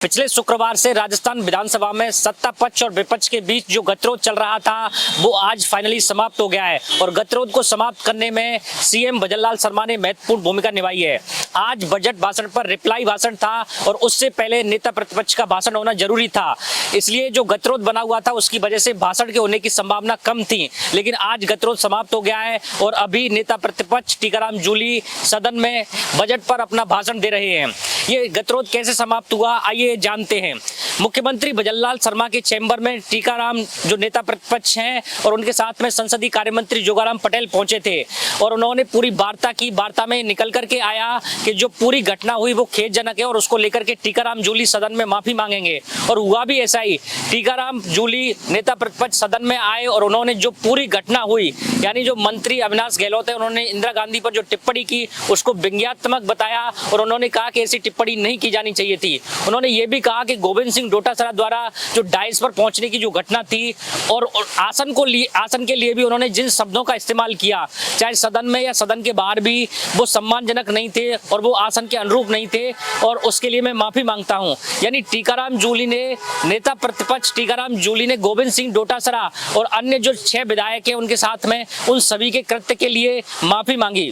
पिछले शुक्रवार से राजस्थान विधानसभा में सत्ता पक्ष और विपक्ष के बीच जो गतिरोध चल रहा था वो आज फाइनली समाप्त हो गया है और गतिरोध को समाप्त करने में सीएम भजनलाल शर्मा ने महत्वपूर्ण भूमिका निभाई है। आज बजट भाषण पर रिप्लाई भाषण था और उससे पहले नेता प्रतिपक्ष का भाषण होना जरूरी था, इसलिए जो गतिरोध बना हुआ था उसकी वजह से भाषण के होने की संभावना कम थी। लेकिन आज गतिरोध समाप्त हो गया है और अभी नेता प्रतिपक्ष टीकाराम जूली सदन में बजट पर अपना भाषण दे रहे हैं। ये गतिरोध कैसे समाप्त हुआ आइए जानते हैं। मुख्यमंत्री भजनलाल शर्मा के चैम्बर में टीकाराम जो नेता प्रतिपक्ष हैं और उनके साथ में संसदीय कार्य मंत्री जोगाराम पटेल पहुंचे थे और उन्होंने पूरी वार्ता की। वार्ता में निकल करके आया कि जो पूरी घटना हुई वो खेदजनक है और उसको लेकर के टीकाराम जूली सदन में माफी मांगेंगे और हुआ भी ऐसा ही। टीकाराम जूली नेता प्रतिपक्ष सदन में आए और उन्होंने जो पूरी घटना हुई यानी जो मंत्री अविनाश गहलोत है उन्होंने इंदिरा गांधी पर जो टिप्पणी की उसको व्यंग्यात्मक बताया और उन्होंने कहा कि ऐसी टिप्पणी नहीं की जानी चाहिए थी। उन्होंने ये भी कहा कि गोविंद सिंह डोटासरा द्वारा जो डाइस पर पहुंचने की जो घटना थी और आसन के लिए भी उन्होंने जिन शब्दों का इस्तेमाल किया चाहे सदन में या सदन के बाहर भी वो सम्मानजनक नहीं थे और वो आसन के अनुरूप नहीं थे और उसके लिए मैं माफी मांगता हूं। यानी टीकाराम जूली ने नेता प्रतिपक्ष टीकाराम जूली ने गोविंद सिंह डोटासरा और अन्य जो 6 विधायक हैं उनके साथ में उन सभी के कृत्य के लिए माफी मांगी।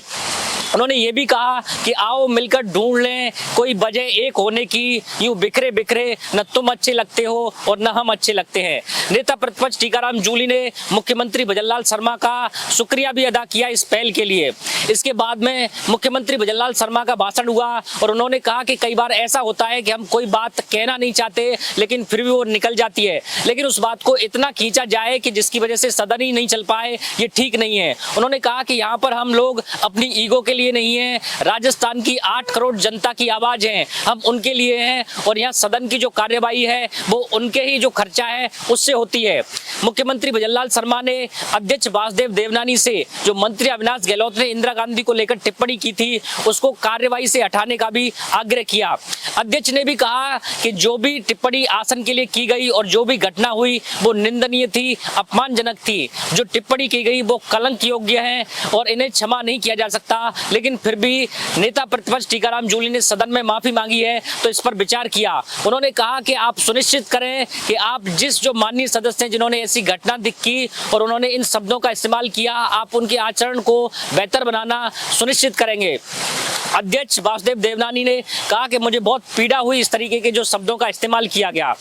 उन्होंने ये भी कहा कि आओ मिलकर ढूंढ लें कोई वजह एक होने की, यूं बिखरे बिखरे न तुम अच्छे लगते हो और न हम अच्छे लगते हैं। नेता प्रतिपक्ष टीकाराम जूली ने मुख्यमंत्री भजनलाल शर्मा का शुक्रिया भी अदा किया इस पहल के लिए। इसके बाद में मुख्यमंत्री भजनलाल शर्मा का भाषण हुआ और उन्होंने कहा कि कई बार ऐसा होता है कि हम कोई बात कहना नहीं चाहते लेकिन फिर भी वो निकल जाती है, लेकिन उस बात को इतना खींचा जाए कि जिसकी वजह से सदन ही नहीं चल पाए, ये ठीक नहीं है। उन्होंने कहा कि यहाँ पर हम लोग अपनी ईगो के लिए नहीं है, राजस्थान की 8 करोड़ जनता की आवाज है, हम उनके लिए हैं और यहाँ सदन की जो कार्यवाही है वो उनके ही जो खर्चा है उससे होती है। मुख्यमंत्री भजनलाल शर्मा ने अध्यक्ष वासुदेव देवनानी से जो मंत्री अविनाश गहलोत ने इंदिरा गांधी को लेकर टिप्पणी की थी उसको कार्यवाही से हटाने का भी आग्रह किया। अध्यक्ष ने भी कहा कि जो भी टिप्पणी आसन के लिए की गई और जो भी घटना हुई वो निंदनीय थी, अपमानजनक थी। जो टिप्पणी की गई वो कलंक योग्य है और इन्हें क्षमा नहीं किया जा सकता। लेकिन फिर भी नेता प्रतिपक्ष टीकाराम जूली ने सदन में माफी मांगी है तो इस पर विचार किया। उन्होंने कहा कि आप सुनिश्चित करें कि आप जिस जो माननीय सदस्य हैं जिन्होंने ऐसी घटना की और उन्होंने इन शब्दों का इस्तेमाल किया, आप उनके आचरण को बेहतर बनाना सुनिश्चित करेंगे। अध्यक्ष वासुदेव देवनानी ने कहा कि मुझे बहुत पीड़ा हुई इस तरीके के जो शब्दों का इस्तेमाल किया गया।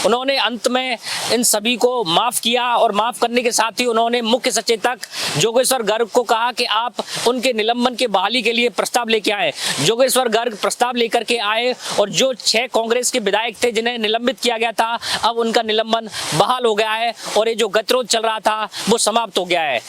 उन्होंने अंत में इन सभी को माफ किया और माफ करने के साथ ही उन्होंने मुख्य सचेतक जोगेश्वर गर्ग को कहा कि आप उनके निलंबन के बहाली के लिए प्रस्ताव लेके आए। जोगेश्वर गर्ग प्रस्ताव लेकर के आए और जो 6 कांग्रेस के विधायक थे जिन्हें निलंबित किया गया था अब उनका निलंबन बहाल हो गया है और ये जो गतिरोध चल रहा था वो समाप्त हो गया है।